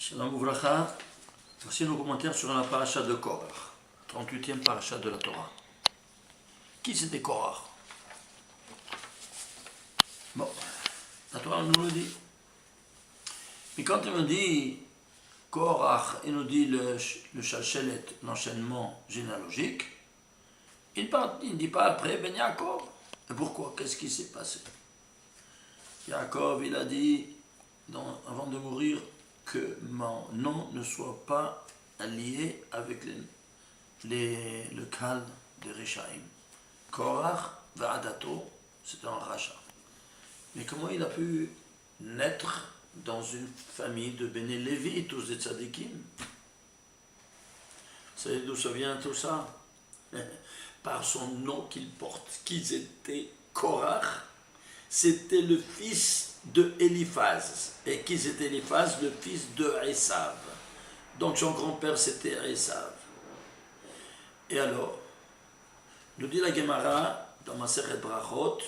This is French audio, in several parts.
Shalom Ouvracha, voici nos commentaires sur la paracha de Korach, 38e paracha de la Torah. Qui c'était Korach? Bon, la Torah nous le dit. Mais quand il nous dit Korach, il nous dit le Shalchelet, l'enchaînement généalogique, il ne dit pas après Ben Yaakov. Et pourquoi? Qu'est-ce qui s'est passé? Yaakov, il a dit, avant de mourir, que mon nom ne soit pas lié avec le Kal de Rechaim. Korach Va'adato, c'est un rachat. Mais comment il a pu naître dans une famille de Béné Lévi, tous des tzadikim? Vous savez d'où ça vient tout ça? Par son nom qu'il porte. Qu'ils étaient Korach, c'était le fils de Eliphaz. Et qui c'était Eliphaz? Le fils de Esav. Donc son grand-père c'était Esav. Et alors, nous dit la Gemara dans Masechet Brachot,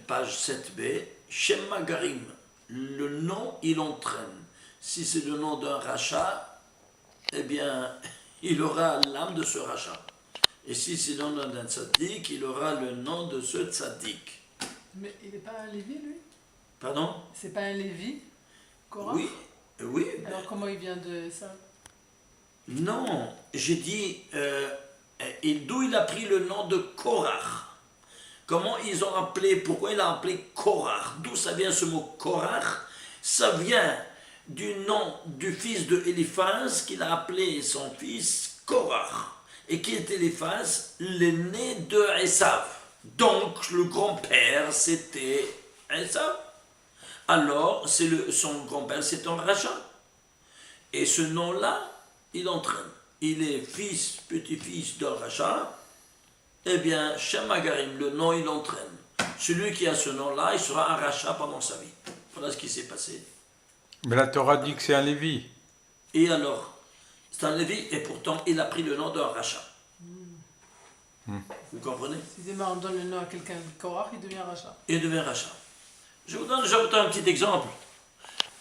page 7b, Shem Magarim, le nom il entraîne. Si c'est le nom d'un rachat, eh bien, il aura l'âme de ce rachat. Et si c'est le nom d'un tzaddik, il aura le nom de ce tzaddik. Mais il n'est pas un Lévi, lui? Pardon? C'est pas un Lévi, Korach? Oui, oui. Alors comment il vient de ça? Non, j'ai dit, d'où il a pris le nom de Korach? Comment ils ont appelé, pourquoi il a appelé Korach? D'où ça vient ce mot Korach? Ça vient du nom du fils de Eliphaz, qu'il a appelé son fils Korach. Et qui est Eliphaz? L'aîné de Esav. Donc le grand-père c'était Esav. Alors son grand-père c'est un rachat. Et ce nom-là, il entraîne. Il est fils, petit-fils d'un rachat. Eh bien, Shem Magarim, le nom il entraîne. Celui qui a ce nom-là, il sera un rachat pendant sa vie. Voilà ce qui s'est passé. Mais la Torah dit que c'est un Lévi. Et alors, c'est un Lévi, et pourtant il a pris le nom d'un rachat. Vous comprenez? Si on donne le nom à quelqu'un de Korach, il devient rachat. Il devient rachat. Je vous donne un petit exemple.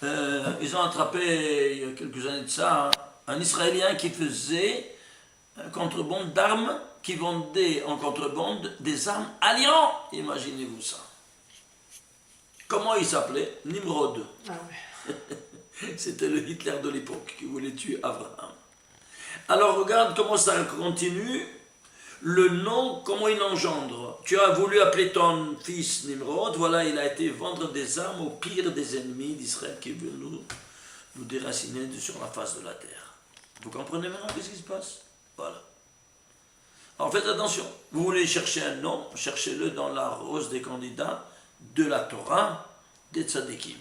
Ils ont attrapé, il y a quelques années de ça, un Israélien qui faisait un contrebande d'armes, qui vendait en contrebande des armes à l'Iran. Imaginez-vous ça. Comment il s'appelait? Nimrod. Ah ouais. C'était le Hitler de l'époque qui voulait tuer Abraham. Alors regarde comment ça continue. Le nom, comment il engendre? Tu as voulu appeler ton fils Nimrod, voilà, il a été vendre des armes au pire des ennemis d'Israël qui veulent nous déraciner sur la face de la terre. Vous comprenez maintenant qu'est-ce qui se passe? Voilà. Alors faites attention, vous voulez chercher un nom, cherchez-le dans la rose des candidats de la Torah, des tzadikim.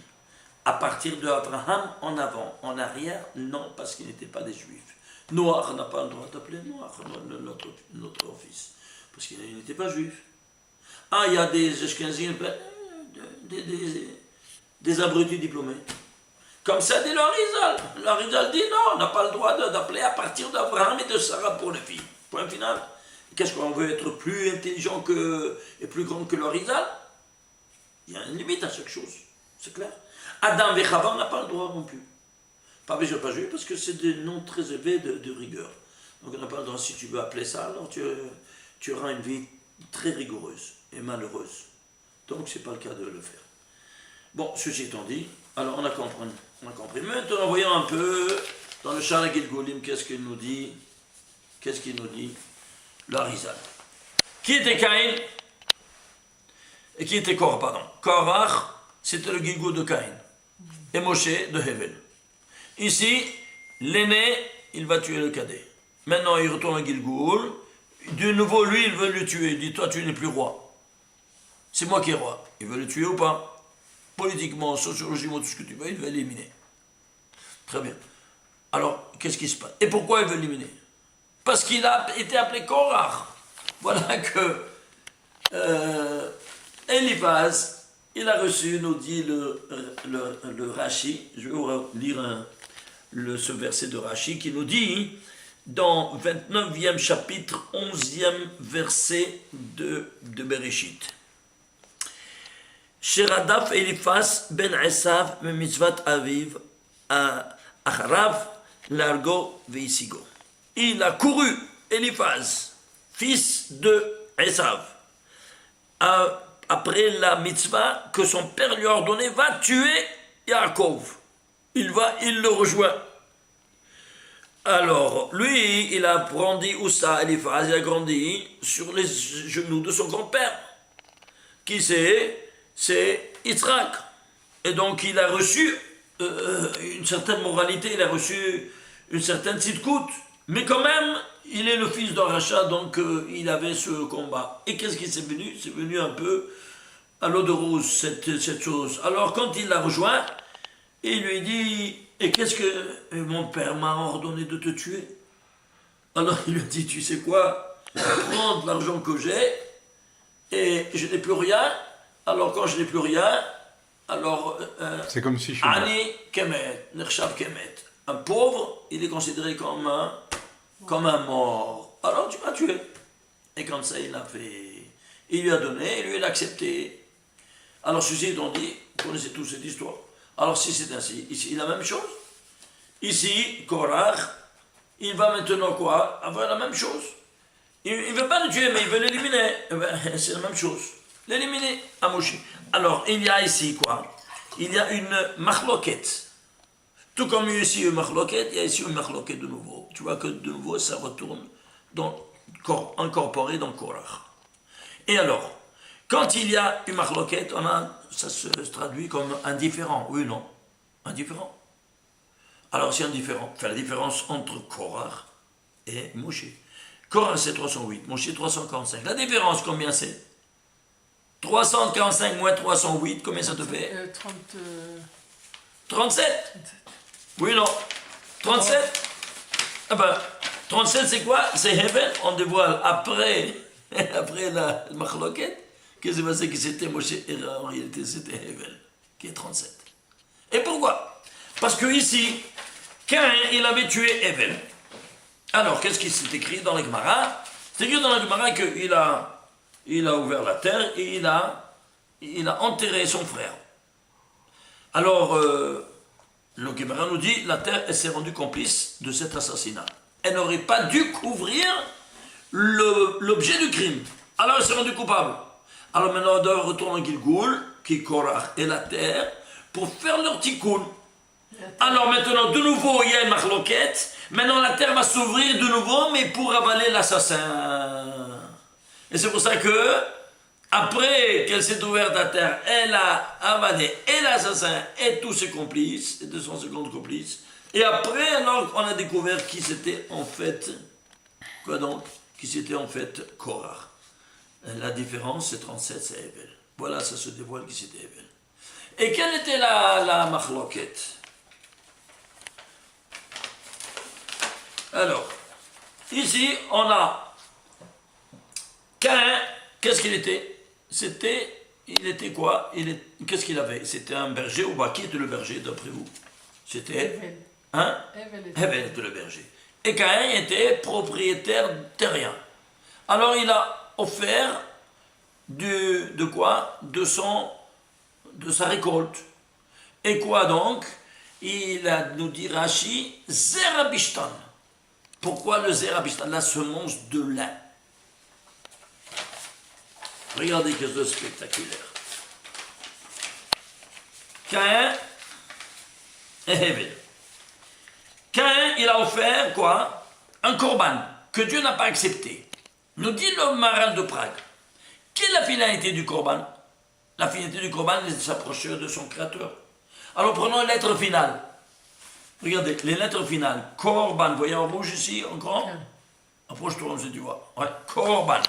À partir de Abraham, en avant, en arrière, non, parce qu'ils n'étaient pas des juifs. Noir n'a pas le droit d'appeler Noir, notre fils, parce qu'il n'était pas juif. Ah, il y a des Ashkenazim, des abrutis diplômés. Comme ça dit l'Arizal. L'Arizal dit non, on n'a pas le droit d'appeler à partir d'Abraham et de Sarah pour les filles. Point final. Qu'est-ce qu'on veut être plus intelligent et plus grand que l'Arizal? Il y a une limite à chaque chose, c'est clair. Adam et Chava, on n'a pas le droit non plus. Pas juif, pas juif, parce que c'est des noms très élevés de rigueur. Donc on n'a pas le droit, si tu veux appeler ça, alors tu auras une vie très rigoureuse et malheureuse. Donc c'est pas le cas de le faire. Bon, ceci étant dit, alors on a compris. Maintenant, voyons un peu dans le Shara Gilgulim, qu'est-ce qu'il nous dit? Qu'est-ce qu'il nous dit? L'Arizal. Qui était Caïn? Et qui était Korach, pardon. Korach, c'était le Gilgul de Caïn. Et Moshe de Hevel. Ici, l'aîné, il va tuer le cadet. Maintenant, il retourne à Gilgul. De nouveau, lui, il veut le tuer. Il dit, toi, tu n'es plus roi. C'est moi qui est roi. Il veut le tuer ou pas? Politiquement, sociologiquement, tout ce que tu veux, il veut l'éliminer. Très bien. Alors, qu'est-ce qui se passe? Et pourquoi il veut l'éliminer? Parce qu'il a été appelé Korach. Voilà que Eliphaz, il a reçu, nous dit le Rashi, je vais vous lire ce verset de Rashi qui nous dit, dans 29e chapitre, 11e verset de Bereshit. Sheradaf Eliphaz ben Esav mitzvat aviv Acharav, Largo, Veisigo. Il a couru, Eliphaz, fils de Esav, après la mitzvah que son père lui a ordonné, va tuer Yaakov. Il le rejoint. Alors, lui, il a grandi où ça, Eliphaz, il a grandi sur les genoux de son grand-père. Qui c'est Yitzhak. Et donc, il a reçu une certaine moralité, il a reçu une certaine tzidkout. Mais quand même, il est le fils d'un rachat, donc il avait ce combat. Et qu'est-ce qui s'est venu? C'est venu un peu à l'eau de rose, cette chose. Alors, quand il l'a rejoint, il lui dit, et qu'est-ce que mon père m'a ordonné de te tuer? Alors, il lui a dit, tu sais quoi? Prends de l'argent que j'ai, et je n'ai plus rien. Alors, quand je n'ai plus rien, alors... c'est comme si je suis mort. Ani kemet, nershav kemet. Un pauvre, il est considéré comme un mort. Alors, tu m'as tué. Et comme ça, il a fait... Il lui a donné, et lui, il a accepté. Alors, ceux-ci ont dit, vous connaissez tous cette histoire. Alors, si c'est ainsi, ici, la même chose. Ici, Korach, il va maintenant quoi? Avoir la même chose. Il ne veut pas le tuer, mais il veut l'éliminer. Eh ben, c'est la même chose. L'éliminer à Moshe. Alors, il y a ici quoi? Il y a une machloket. Tout comme il y a ici une machloket, il y a ici une machloket de nouveau. Tu vois que de nouveau, ça retourne incorporé dans Korach. Et alors, quand il y a une machloket, ça se traduit comme indifférent. Oui, non? Indifférent. Alors, c'est indifférent. Fait la différence entre Korach et Moshe. Korach, c'est 308. Moshe, 345. La différence, combien c'est? 345 moins 308, combien ça te fait? 37? Oui, non? 37? Ah ben, 37 c'est quoi? C'est Hevel, on dévoile après la machloket. Qu'est-ce qui s'est passé? Que c'était Moshe, et en réalité c'était Hevel, qui est 37. Et pourquoi? Parce que ici, Caïn, il avait tué Hevel. Alors, qu'est-ce qui s'est écrit dans la Gemara? C'est écrit dans la Gemara qu'il a ouvert la terre et il a enterré son frère. Alors, le Gemara nous dit, la terre, elle s'est rendue complice de cet assassinat. Elle n'aurait pas dû couvrir l'objet du crime. Alors, elle s'est rendue coupable. Alors maintenant, on doit retourner en Gilgoul, qui Korach et la terre, pour faire leur tikkun. Alors maintenant, de nouveau, il y a une machloket. Maintenant, la terre va s'ouvrir de nouveau, mais pour avaler l'assassin. Et c'est pour ça que, après qu'elle s'est ouverte à terre, elle a avalé et l'assassin et tous ses complices, et 250 complices. Et après, alors, on a découvert qui c'était en fait, quoi donc? Qui c'était en fait Korach. La différence, c'est 37, c'est Hevel. Voilà, ça se dévoile qui c'était Hevel. Et quelle était la machloket? Alors, ici, on a Caïn, qu'est-ce qu'il était? Il était quoi? Qu'est-ce qu'il avait? C'était un berger, ou qui était le berger d'après vous? C'était Hevel. Hein? Hevel était le berger. Et Caïn était propriétaire terrien. Alors il a offert de quoi? De sa récolte. Et quoi donc? Il a, nous dit Rashi, Zerabishtan. Pourquoi le Zerabishtan? La semence de lin. Regardez quelque chose de spectaculaire. Caïn et Hevel. Caïn, il a offert quoi? Un korban que Dieu n'a pas accepté. Nous dit le Maral de Prague. Quelle est la finalité du korban? La finalité du korban, c'est de s'approcher de son créateur. Alors prenons les lettres finales. Regardez, les lettres finales. Korban, vous voyez en rouge ici, en grand? Approche-toi comme ça, tu vois. Ouais, korban.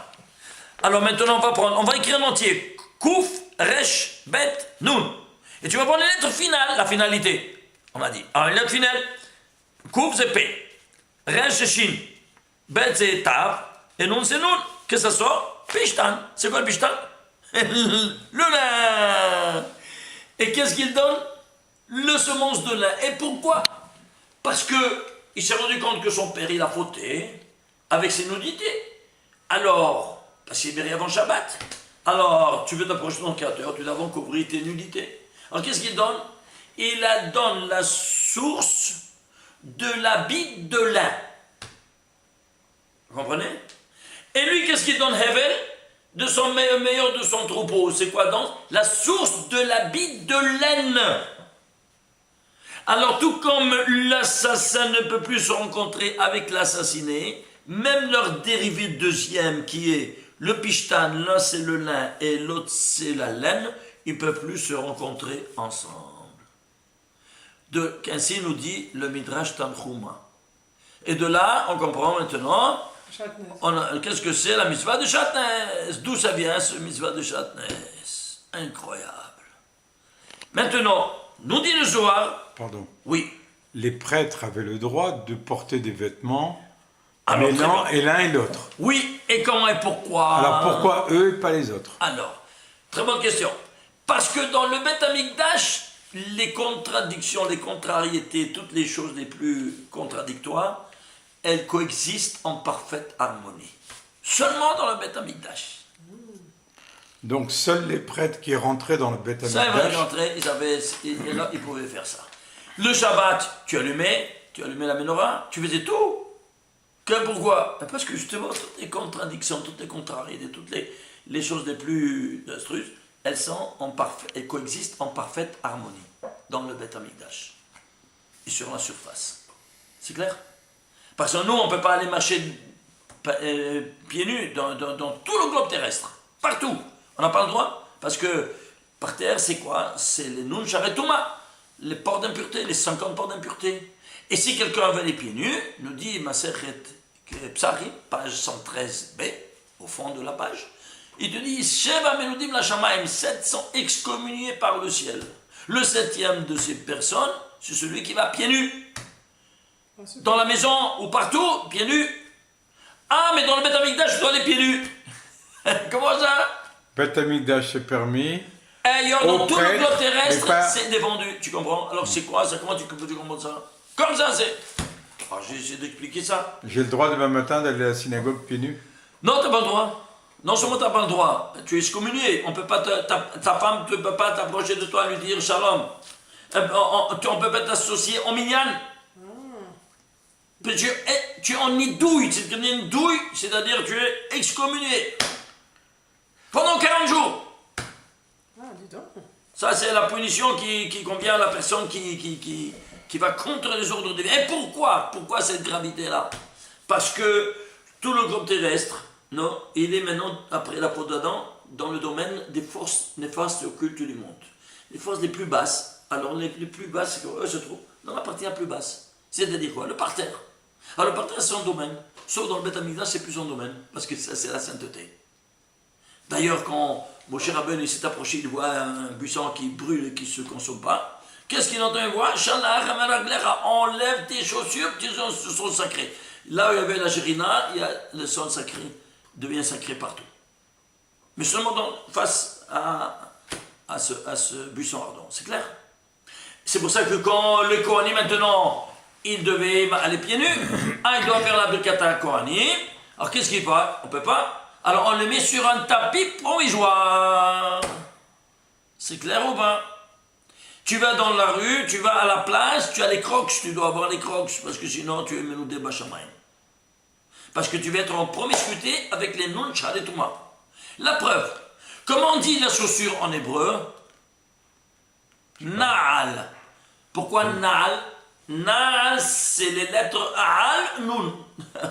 Alors maintenant, on va écrire en entier. Kouf, Resh, Bet, Nun. Et tu vas prendre les lettres finales, la finalité. On a dit. Alors, les lettres finales. Kouf, c'est P. Resh, c'est Shin. Bet, c'est Tav. Et Nun, c'est Nun. Qu'est-ce que ça sort? Pishtan. C'est quoi le Pishtan? Le lin. Et qu'est-ce qu'il donne? Le semence de lin. Et pourquoi? Parce qu'il s'est rendu compte que son père, il a fauté avec ses nudités. Alors, parce qu'il est marié avant Shabbat. Alors, tu veux t'approcher de ton créateur, tu dois couvrir tes nudités. Alors, qu'est-ce qu'il donne? Il donne la source de l'habit de lin. Vous comprenez? Et lui, qu'est-ce qu'il donne Hevel? De son meilleur de son troupeau. C'est quoi donc? La source de l'habit de laine. Alors, tout comme l'assassin ne peut plus se rencontrer avec l'assassiné, même leur dérivé deuxième, qui est le pishtan, l'un c'est le lin et l'autre c'est la laine, ils ne peuvent plus se rencontrer ensemble. Ainsi nous dit le Midrash Tanchuma. Et de là, on comprend maintenant, qu'est-ce que c'est la mitzvah de Shatnez? D'où ça vient ce mitzvah de Shatnez? Incroyable. Maintenant, nous dit le Zohar. Pardon. Oui. Les prêtres avaient le droit de porter des vêtements Alors, mêlant et l'un et l'autre. Oui, et comment et pourquoi? Alors pourquoi eux et pas les autres? Alors, très bonne question. Parce que dans le Beth Amikdash, les contradictions, les contrariétés, toutes les choses les plus contradictoires, elles coexistent en parfaite harmonie. Seulement dans le Beth Amikdash. Donc seuls les prêtres qui rentraient dans le Beth Ça, ils Amikdash, rentraient, ils pouvaient faire ça. Le Shabbat, tu allumais la menorah, tu faisais tout. Pourquoi? Parce que justement, toutes les contradictions, toutes les contrariétés, toutes les choses les plus astruses, elles coexistent en parfaite harmonie dans le Beth Amikdash et sur la surface. C'est clair? Parce que nous, on ne peut pas aller marcher pieds nus dans tout le globe terrestre, partout. On n'a pas le droit, parce que par terre, c'est quoi? C'est les Nun Sharetuma, les ports d'impureté, les 50 ports d'impureté. Et si quelqu'un avait les pieds nus, nous dit Masechet Psari, page 113b, au fond de la page, il te dit Sheva Meludim la Shamaim, 7 sont excommuniés par le ciel. Le 7e de ces personnes, c'est celui qui va pieds nus. Dans la maison ou partout, pieds nus. Ah, mais dans le Beth Amikdash, je dois aller pieds nus. Comment ça? Beth Amikdash c'est permis. Dans tout le globe terrestre, pas... c'est défendu. Tu comprends? Alors c'est quoi ça? Comment tu comprends ça? Comme ça, c'est. Alors j'ai essayé d'expliquer ça. J'ai le droit demain matin d'aller à la synagogue pieds nus? Non, t'as pas le droit. Non seulement t'as pas le droit, tu es excommunié. On peut pas ta femme ne peut pas t'approcher de toi et lui dire shalom. On peut pas t'associer en minyan. Tu es en nidouille, c'est-à-dire tu es excommunié. Pendant 40 jours. Ah, dis donc. Ça, c'est la punition qui convient à la personne qui va contre les ordres divins. Et pourquoi? Pourquoi cette gravité-là? Parce que tout le globe terrestre, non, il est maintenant, après la faute d'Adam, dans le domaine des forces néfastes et occultes du monde. Les forces les plus basses. Alors, les plus basses, eux se trouvent dans la partie la plus basse. C'est-à-dire quoi? Le parterre. Alors, le parterre, c'est son domaine. Sauf dans le Beth Amikdash, c'est plus son domaine. Parce que ça, c'est la sainteté. D'ailleurs, quand Moshe Rabbeinu s'est approché, il voit un buisson qui brûle et qui ne se consomme pas. Qu'est-ce qu'il entend? Il voit enlève tes chaussures, tes chaussures sont sacrées. Là où il y avait la gérina, le sang sacré devient sacré partout. Mais seulement face à ce buisson ardent. C'est clair? C'est pour ça que quand le Kohanim maintenant, il devait aller pieds nus, il doit faire la Birkata Kohanim. Alors qu'est-ce qu'il fait? On ne peut pas. Alors on le met sur un tapis provisoire. C'est clair ou pas? Tu vas dans la rue, tu vas à la place, tu as les crocs, tu dois avoir les crocs, parce que sinon tu es meloudé bachamayim. Parce que tu vas être en promiscuité avec les Nun Sharetuma. La preuve, comment on dit la chaussure en hébreu? Naal. Pourquoi Naal? Naal, c'est les lettres Aal, Nun.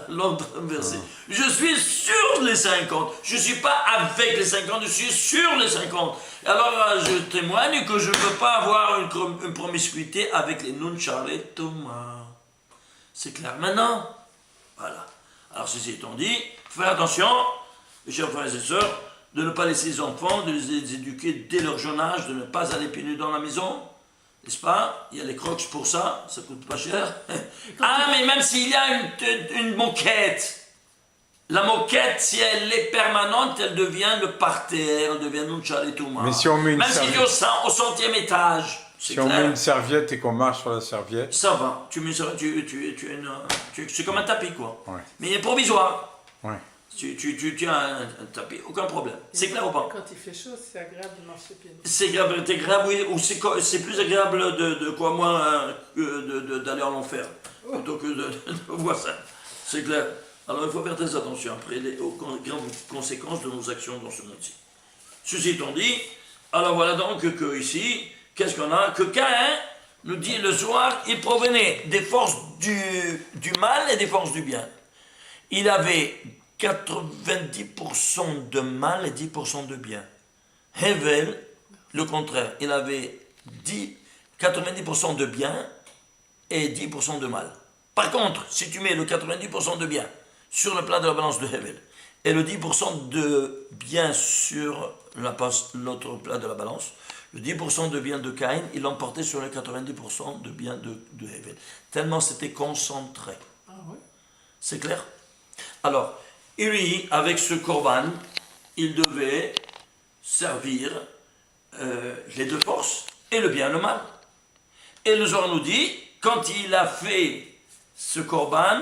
L'autre verset. Je suis sur les 50. Je ne suis pas avec les 50, je suis sur les 50. Alors, je témoigne que je ne peux pas avoir une promiscuité avec les Nun Charlet Thomas. C'est clair maintenant? Voilà. Alors, ceci étant dit, faites attention, mes chers frères et sœurs, de ne pas laisser les enfants, de les éduquer dès leur jeune âge, de ne pas aller pieds nus dans la maison. N'est-ce pas? Il y a les crocs pour ça coûte pas cher. Ah, mais même s'il y a une moquette, la moquette, si elle est permanente, elle devient le parterre, elle devient un chaletuma. Mais si on met une même si tu es au 100e étage, si on met une serviette et qu'on marche sur la serviette, ça va. C'est comme un tapis, quoi. Ouais. Mais il est provisoire. Ouais. Tu tiens un tapis, aucun problème. C'est clair ou pas? Quand il fait chaud, c'est agréable de marcher pieds nus. C'est agréable, oui, ou c'est plus agréable de quoi moins que d'aller en enfer, plutôt que de voir ça. C'est clair. Alors il faut faire très attention après aux grandes conséquences de nos actions dans ce monde-ci. Ceci étant dit, alors voilà donc que ici, qu'est-ce qu'on a? Que Caïn nous dit le soir, il provenait des forces du mal et des forces du bien. Il avait 90% de mal et 10% de bien. Hevel, le contraire, il avait 90% de bien et 10% de mal. Par contre, si tu mets le 90% de bien sur le plat de la balance de Hevel et le 10% de bien sur l'autre plat de la balance, le 10% de bien de Caïn, il l'emportait sur le 90% de bien de Hevel. Tellement c'était concentré. Ah oui. C'est clair? Alors, lui, avec ce korban, il devait servir les deux forces, et le bien et le mal. Et le Zohar nous dit, quand il a fait ce korban,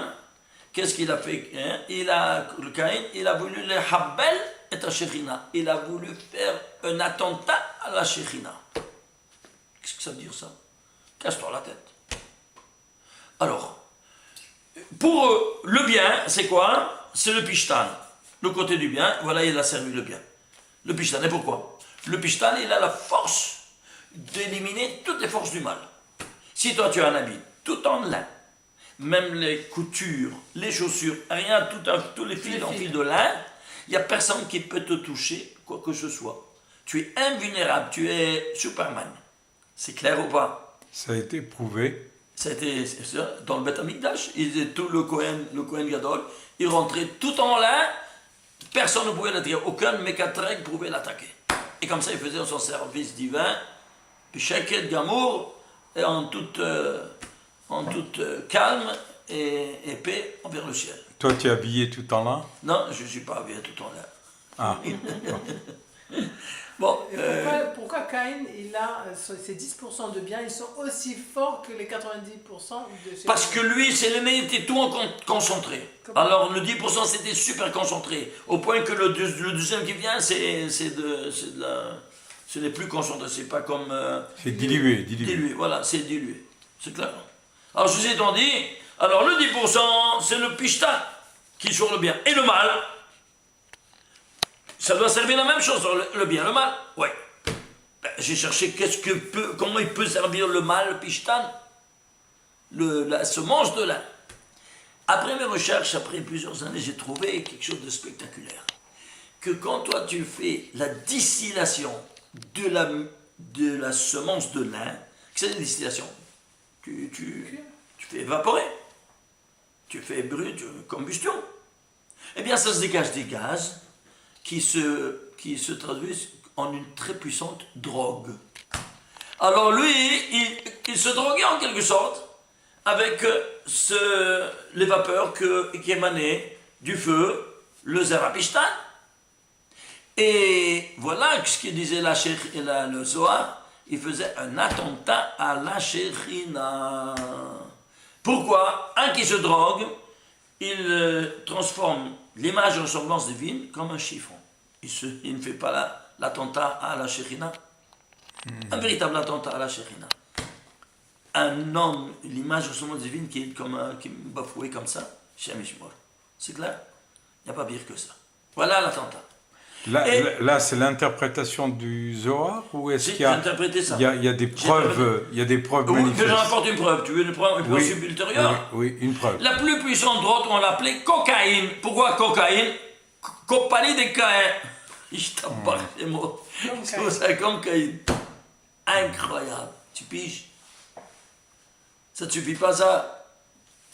qu'est-ce qu'il a fait? Le Caïn, il a voulu les habel et la Shekhinah. Il a voulu faire un attentat à la Shekhinah. Qu'est-ce que ça veut dire ça? Casse-toi la tête. Alors, pour le bien, c'est quoi? C'est le pishtan. Le côté du bien, voilà, il a servi le bien. Le pishtan, et pourquoi? Le pishtan, il a la force d'éliminer toutes les forces du mal. Si toi tu as un habit tout en lin, même les coutures, les chaussures, rien, tous les fils en fil de lin, il n'y a personne qui peut te toucher, quoi que ce soit. Tu es invulnérable, tu es Superman. C'est clair ou pas? Ça a été prouvé. C'était dans le Beth Amikdash, tout le Kohen Gadol, il rentrait tout en lin, personne ne pouvait l'attaquer, aucun Mekatreg pouvait l'attaquer. Et comme ça, il faisait son service divin, puis Sheket Gamour, et en toute calme et paix envers le ciel. Toi, tu es habillé tout en lin? Non, je ne suis pas habillé tout en lin. Ah. Bon, Et pourquoi Caïn, il a ces 10% de bien, ils sont aussi forts que les 90% de ses parce que lui, il était tout concentré. Comment? Alors le 10% c'était super concentré, au point que le deuxième qui vient, ce n'est plus concentré, c'est pas comme... C'est dilué. dilué, voilà, c'est dilué. C'est clair. Alors ceci étant dit, alors le 10% c'est le pishtan qui est sur le bien. Et le mal, ça doit servir la même chose, le bien, le mal. Ouais. Ben, j'ai cherché comment il peut servir le mal, le pishtan, la semence de lin. Après mes recherches, après plusieurs années, j'ai trouvé quelque chose de spectaculaire. Que quand toi tu fais la distillation de la semence de lin, c'est une distillation, tu fais évaporer, tu fais combustion, eh bien ça se dégage des gaz qui se traduisent en une très puissante drogue. Alors lui, il se droguait en quelque sorte avec les vapeurs qui émanaient du feu, le Zerapishtan. Et voilà ce qu'il disait le Zohar, il faisait un attentat à la Shekhinah. Pourquoi? Un qui se drogue, il transforme l'image de ressemblance divine comme un chiffon. Il ne fait pas l'attentat à la Shekhinah. Un véritable attentat à la Shekhinah. Un homme, l'image de ressemblance divine qui est bafoué comme ça, Shem Ishmor. C'est clair? Il n'y a pas pire que ça. Voilà l'attentat. Là, c'est l'interprétation du Zohar ou est-ce qu'il y a des preuves, manifestes? Oui, j'en apporte une preuve. Tu veux une preuve ultérieure? Oui, une preuve. La plus puissante droite, on l'appelait cocaïne. Pourquoi cocaïne? Compagnie des Caïn. Je t'en parle les mots. C'est pour ça, cocaïne. Incroyable. Tu piges? Ça ne te suffit pas, ça?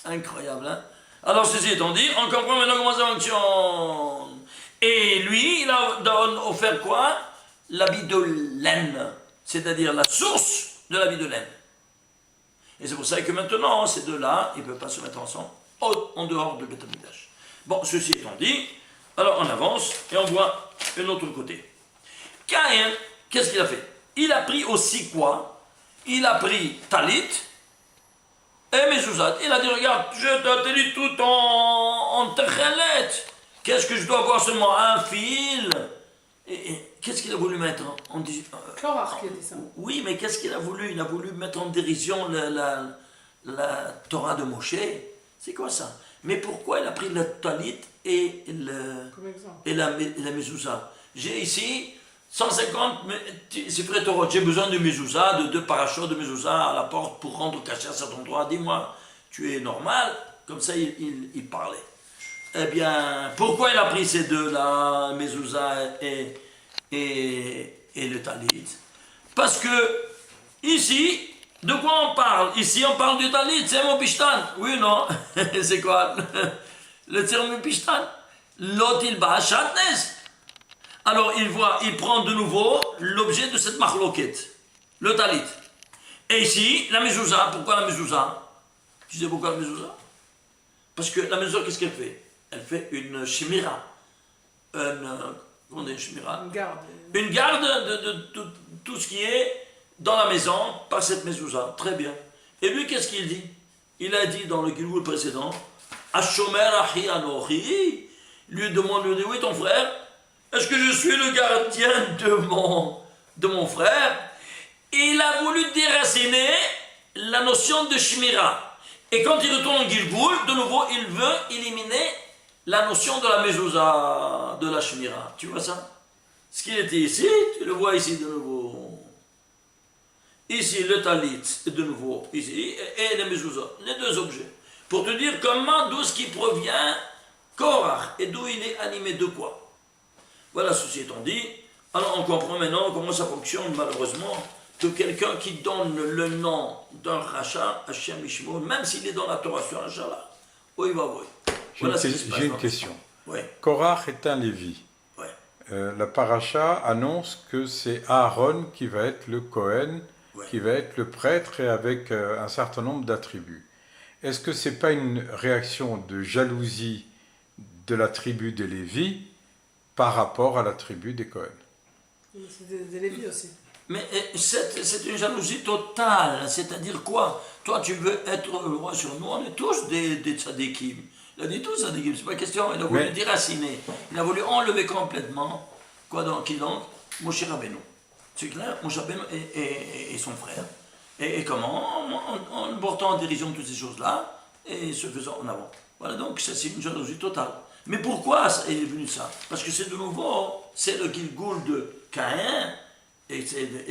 Incroyable, hein? Alors, ceci étant dit, on comprend maintenant comment ça fonctionne. Et lui, il a offert quoi? L'habit de laine, c'est-à-dire la source de l'habit de laine. Et c'est pour ça que maintenant, ces deux-là, ils ne peuvent pas se mettre ensemble en dehors de Beth Amikdash. Bon, ceci étant dit, alors on avance et on voit un autre côté. Caïn, qu'est-ce qu'il a fait? Il a pris aussi quoi? Il a pris Talit et Mezuzat. Il a dit, regarde, je t'ai dit tout en terrelet. Qu'est-ce que je dois avoir seulement un fil? Et qu'est-ce qu'il a voulu mettre en Korach qui a dit ça. Oui, mais qu'est-ce qu'il a voulu? Il a voulu mettre en dérision la Torah de Moshe. C'est quoi ça? Mais pourquoi il a pris le talit et la mezouza? J'ai ici 150 c'est Torah. J'ai besoin de mezouza, de 2 parachutes de mezouza à la porte pour rendre caché à cet endroit. Dis-moi, tu es normal? Comme ça, il parlait. Eh bien, pourquoi il a pris ces deux-là, mezouza et le talit? Parce que ici, de quoi on parle? Ici, on parle du talit, c'est mon pishtan. Oui ou non? C'est quoi? Le terme pishtan? L'autre, va à Shatnes. Alors, il prend de nouveau l'objet de cette marloquette, le talit. Et ici, la mezouza. Pourquoi la mezouza? Tu sais pourquoi la mezouza? Parce que la mezouza, qu'est-ce qu'elle fait? Elle fait une shemira. Comment on dit shemira? Une garde de tout ce qui est dans la maison par cette mezouza. Très bien. Et lui, qu'est-ce qu'il dit? Il a dit dans le Giloul précédent, Ashomer achi anochi, lui demande, lui dit, oui, ton frère, est-ce que je suis le gardien de mon frère? Et il a voulu déraciner la notion de shemira. Et quand il retourne en Gilgoul, de nouveau, il veut éliminer la notion de la mezouza, de la shemira. Tu vois ça? Ce qui était ici, tu le vois ici de nouveau. Ici, le talit, de nouveau, ici, et les mezouza, les deux objets. Pour te dire comment, d'où ce qui provient Korach, et d'où il est animé de quoi. Voilà, ceci étant dit. Alors on comprend maintenant comment ça fonctionne, malheureusement, que quelqu'un qui donne le nom d'un rachat, Hashem Ishmael, même s'il est dans la Torah sur Rachat là, oui, va, oui. J'ai une question. Oui. Korach est un Lévi. Oui. La paracha annonce que c'est Aaron qui va être le Kohen, qui va être le prêtre et avec un certain nombre d'attributs. Est-ce que ce n'est pas une réaction de jalousie de la tribu des Lévis par rapport à la tribu des Kohen? C'est des Lévis aussi. Mais c'est une jalousie totale, c'est-à-dire quoi? Toi, tu veux être le roi sur nous, on est tous des tzadikim. Il a dit tous tzadikim, c'est pas question, il a voulu déraciner, il a voulu enlever complètement, quoi donc, qui donc? Moshe Rabbeinu. C'est clair, Moshe Rabbeinu et son frère. Et comment? En portant en dérision toutes ces choses-là, et se faisant en avant. Voilà, donc c'est une jalousie totale. Mais pourquoi est venu ça? Parce que c'est de nouveau, c'est le Gilgoul de Caïn, et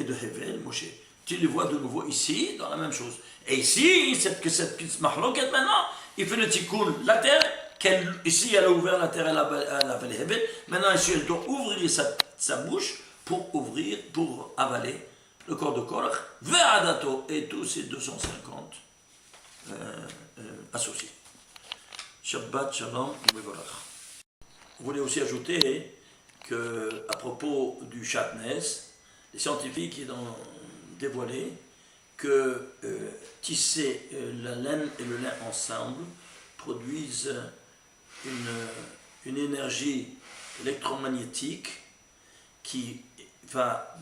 de Hevel, Moshe. Tu les vois de nouveau ici, dans la même chose. Et ici, cette marloquette maintenant, il fait le tikkun, la terre, ici elle a ouvert la terre, elle a les Hevel. Maintenant ici, elle doit ouvrir sa bouche pour avaler le corps de Korach, Ve'adato, et tous ces 250 associés. Shabbat, Shalom, Mevorach. Vous voulez aussi ajouter que, à propos du Shatnes, les scientifiques ont dévoilé que tisser la laine et le lin ensemble produisent une énergie électromagnétique qui va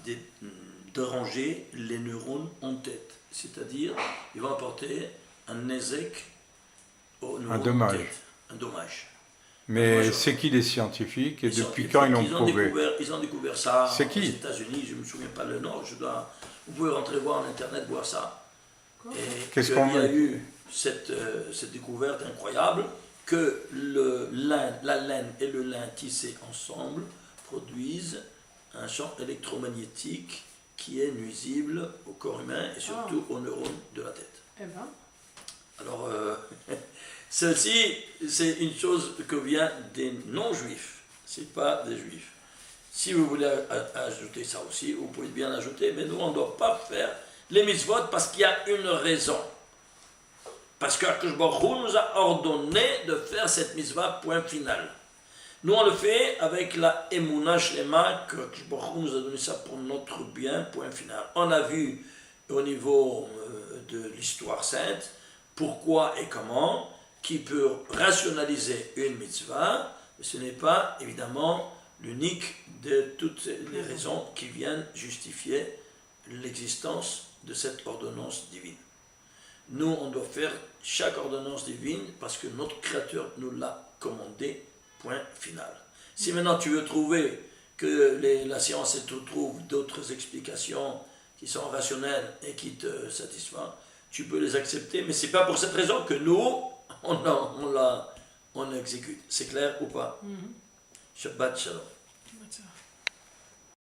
déranger les neurones en tête. C'est-à-dire, il va apporter un nezek aux neurones en tête. Un dommage. Mais c'est qui les scientifiques et depuis quand ils l'ont prouvé? Ils ont découvert ça aux États-Unis, je ne me souviens pas le nom, vous pouvez rentrer voir en internet, voir ça. Qu'est-ce qu'on veut? Il y a eu cette découverte incroyable que la laine et le lin tissés ensemble produisent un champ électromagnétique qui est nuisible au corps humain et surtout aux neurones de la tête. Eh ben. Alors, ceci, c'est une chose que vient des non-juifs, c'est pas des juifs. Si vous voulez ajouter ça aussi, vous pouvez bien l'ajouter, mais nous, on ne doit pas faire les mitzvot parce qu'il y a une raison. Parce qu'Akadosh Baruch Hu nous a ordonné de faire cette mitzvah, point final. Nous, on le fait avec la Emunah Shlema, que Akadosh Baruch Hu nous a donné ça pour notre bien, point final. On a vu au niveau de l'histoire sainte, pourquoi et comment, qui peut rationaliser une mitzvah, mais ce n'est pas évidemment l'unique de toutes les raisons qui viennent justifier l'existence de cette ordonnance divine. Nous, on doit faire chaque ordonnance divine parce que notre Créateur nous l'a commandé Point final. Si maintenant tu veux trouver que la science elle te trouve d'autres explications qui sont rationnelles et qui te satisfont, tu peux les accepter, mais c'est pas pour cette raison que nous, on l'exécute. C'est clair ou pas? Shabbat shalom.